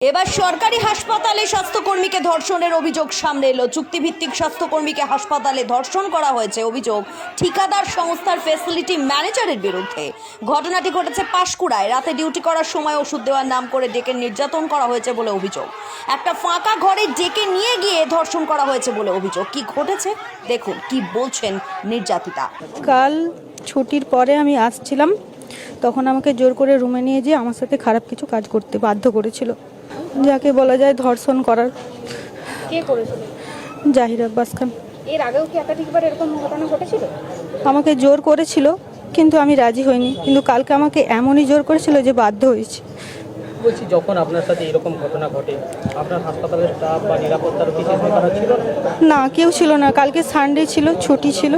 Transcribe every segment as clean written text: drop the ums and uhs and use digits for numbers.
এবার সরকারি হাসপাতালে স্বাস্থ্যকর্মীকে ধর্ষণের অভিযোগ সামনে এলো। চুক্তিভিত্তিক স্বাস্থ্যকর্মীকে হাসপাতালে ধর্ষণ করা হয়েছে অভিযোগ ঠিকাদার সংস্থার ফ্যাসিলিটি ম্যানেজারের বিরুদ্ধে। ঘটনাটি ঘটেছে পাঁশকুড়ায়। রাতে ডিউটি করার সময় ওষুধ দেওয়ার নাম করে ডেকে নির্যাতন করা হয়েছে বলে অভিযোগ। একটা ফাঁকা ঘরে ডেকে নিয়ে গিয়ে ধর্ষণ করা হয়েছে বলে অভিযোগ। কি ঘটেছে দেখুন কি বলছেন নির্যাতিতা। কাল ছুটির পরে আমি আসছিলাম, তখন আমাকে জোর করে রুমে নিয়ে যেয়ে আমার সাথে খারাপ কিছু কাজ করতে বাধ্য করেছিল, যাকে বলা যায় ধর্ষণ করার। কে করেছিল? জাহির আব্বাস খান। এর আগেও কি একাধিকবার এরকম ঘটনা ঘটেছিল? আমাকে জোর করেছিল কিন্তু আমি রাজি হইনি, কিন্তু কালকে আমাকে এমনই জোর করেছিল যে বাধ্য হয়েছি। বলছি, যখন আপনার সাথে এরকম ঘটনা ঘটে আপনার হাসপাতালের স্টাফ বা নিরাপত্তার বিশেষ ব্যাপার ছিল না, কেউ ছিল না। কালকে সানডে ছিল, ছুটি ছিল,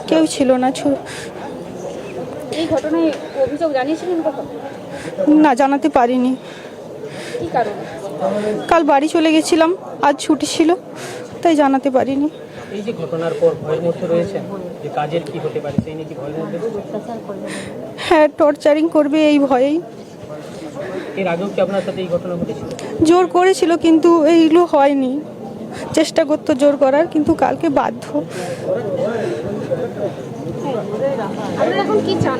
কেউ ছিল না। এই ঘটনায় অভিযোগ জানিয়েছিলেন কখন? না, জানাতে পারিনি। কি কারণে? কাল বাড়ি চলে গেছিলাম, আজ ছুটি ছিল, তাই জানাতে পারিনি। এই যে ঘটনার পর ভয়ের মধ্যে রয়েছেন যে কাজের কি হতে পারে, সেই নিয়ে কি ভয়ের মধ্যে? হ্যাঁ, টর্চারিং করবে এই ভয়েই। এর আগেও কি আপনার সাথে এই ঘটনা ঘটেছিল? জোর করেছিল কিন্তু এইগুলো হয়নি। চেষ্টা করতো জোর করার, কিন্তু কালকে বাধ্য। আপনারা এখন কি চান?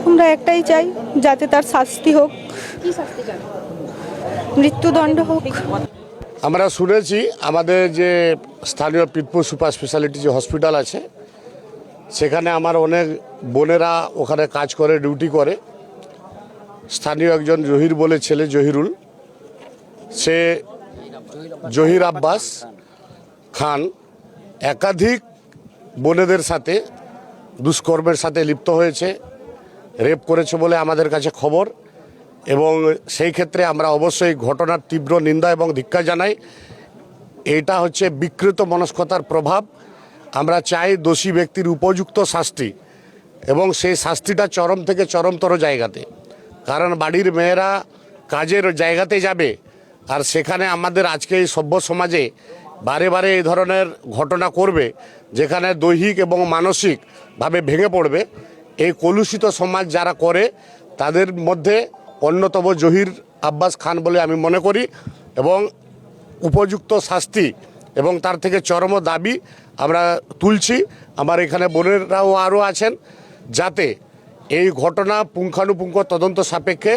আমরা একটাই চাই, যাতে তার শাস্তি হোক, কি শাস্তি চান? মৃত্যুদণ্ড হোক। আমরা শুনেছি আমাদের যে স্থানীয় পিতপুর সুপার স্পেশালিটি যে হসপিটাল আছে, সেখানে আমার অনেক বোনেরা ওখানে কাজ করে, ডিউটি করে। স্থানীয় একজন জহির বলে ছেলে, জহিরুল, সে জহির আব্বাস খান একাধিক বোনেদের সাথে দুষ্কর্মের সাথে লিপ্ত হয়েছে, রেপ করেছে বলে আমাদের কাছে খবর। এবং সেই ক্ষেত্রে আমরা অবশ্যই ঘটনার তীব্র নিন্দা এবং ধিক্কার জানাই। এটা হচ্ছে বিকৃত মনস্কতার প্রভাব। আমরা চাই দোষী ব্যক্তির উপযুক্ত শাস্তি, এবং সেই শাস্তিটা চরম থেকে চরমতর জায়গাতে। কারণ বাড়ির মেয়েরা কাজের জায়গাতে যাবে, আর সেখানে আমাদের আজকে এই সভ্য সমাজে বারে বারে এই ধরনের ঘটনা করবে, যেখানে দৈহিক এবং মানসিকভাবে ভেঙে পড়বে। এই কলুষিত সমাজ যারা করে তাদের মধ্যে অন্যতম জহির আব্বাস খান বলে আমি মনে করি। এবং উপযুক্ত শাস্তি এবং তার থেকে চরম দাবি আমরা তুলছি। আমার এখানে বোনেরাও আরও আছেন, যাতে এই ঘটনা পুঙ্খানুপুঙ্খ তদন্ত সাপেক্ষে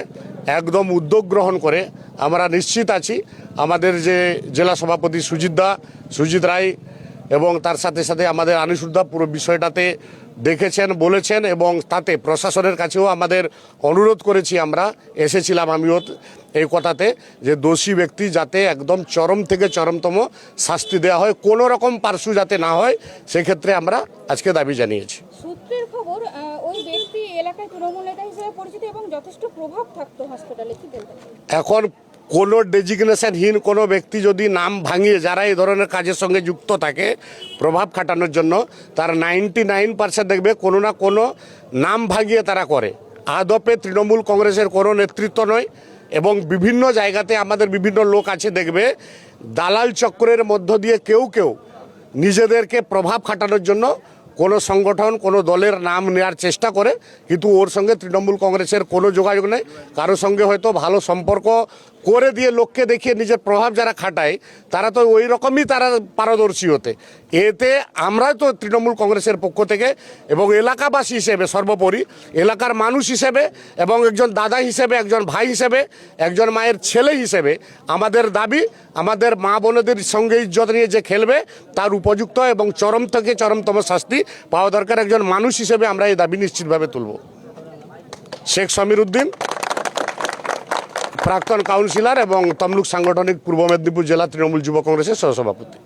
একদম উদ্যোগ গ্রহণ করে। আমরা নিশ্চিত আছি আমাদের যে জেলা সভাপতি সুজিত রায় এবং তার সাথে সাথে আমাদের আনিসুদ্দা পুরো বিষয়টাতে দেখেছেন, বলেছেন, এবং তাতে প্রশাসনের কাছেও আমাদের অনুরোধ করেছি। আমরা এসেছিলাম আমিও এই কথাতে, যে দোষী ব্যক্তি যাতে একদম চরম থেকে চরমতম শাস্তি দেওয়া হয়, কোনো রকম পার্শ্ব যাতে না হয়, সেক্ষেত্রে আমরা আজকে দাবি জানিয়েছি। সূত্রের খবর, ওই ব্যক্তি এলাকায় তৃণমূল নেতা হিসেবে পরিচিত এবং যথেষ্ট প্রভাব থাকতো হাসপাতালে, কি বলবেন? এখন কোনো ডেজিগনেশনহীন কোনো ব্যক্তি যদি নাম ভাঙিয়ে, যারা এই ধরনের কাজের সঙ্গে যুক্ত থাকে প্রভাব খাটানোর জন্য, তার 99% দেখবে কোনো না কোনো নাম ভাঙিয়ে তারা করে। আদপে তৃণমূল কংগ্রেসের কোনো নেতৃত্ব নয়। এবং বিভিন্ন জায়গাতে আমাদের বিভিন্ন লোক আছে, দেখবে দালাল চক্রের মধ্য দিয়ে কেউ নিজেদেরকে প্রভাব খাটানোর জন্য কোনো সংগঠন, কোনো দলের নাম নেওয়ার চেষ্টা করে, কিন্তু ওর সঙ্গে তৃণমূল কংগ্রেসের কোনো যোগাযোগ নেই। কারোর সঙ্গে হয়তো ভালো সম্পর্ক করে দিয়ে লোককে দেখিয়ে নিজের প্রভাব যারা খাটায়, তারা তো ওই রকমই তারা পারদর্শী হতে। এতে আমরা তো তৃণমূল কংগ্রেসের পক্ষ থেকে এবং এলাকাবাসী হিসেবে, সর্বোপরি এলাকার মানুষ হিসেবে এবং একজন দাদা হিসেবে, একজন ভাই হিসেবে, একজন মায়ের ছেলে হিসেবে আমাদের দাবি, আমাদের মা বোনেদের সঙ্গে ইজ্জত নিয়ে যে খেলবে তার উপযুক্ত এবং চরম থেকে চরমতম শাস্তি পাওয়া দরকার। একজন মানুষ হিসেবে আমরা এই দাবি নিশ্চিতভাবে তুলব। শেখ সমীর উদ্দিন, প্রাক্তন কাউন্সিলর এবং তমলুক সাংগঠনিক পূর্ব মেদিনীপুর জেলা তৃণমূল যুব কংগ্রেসের সহসভাপতি।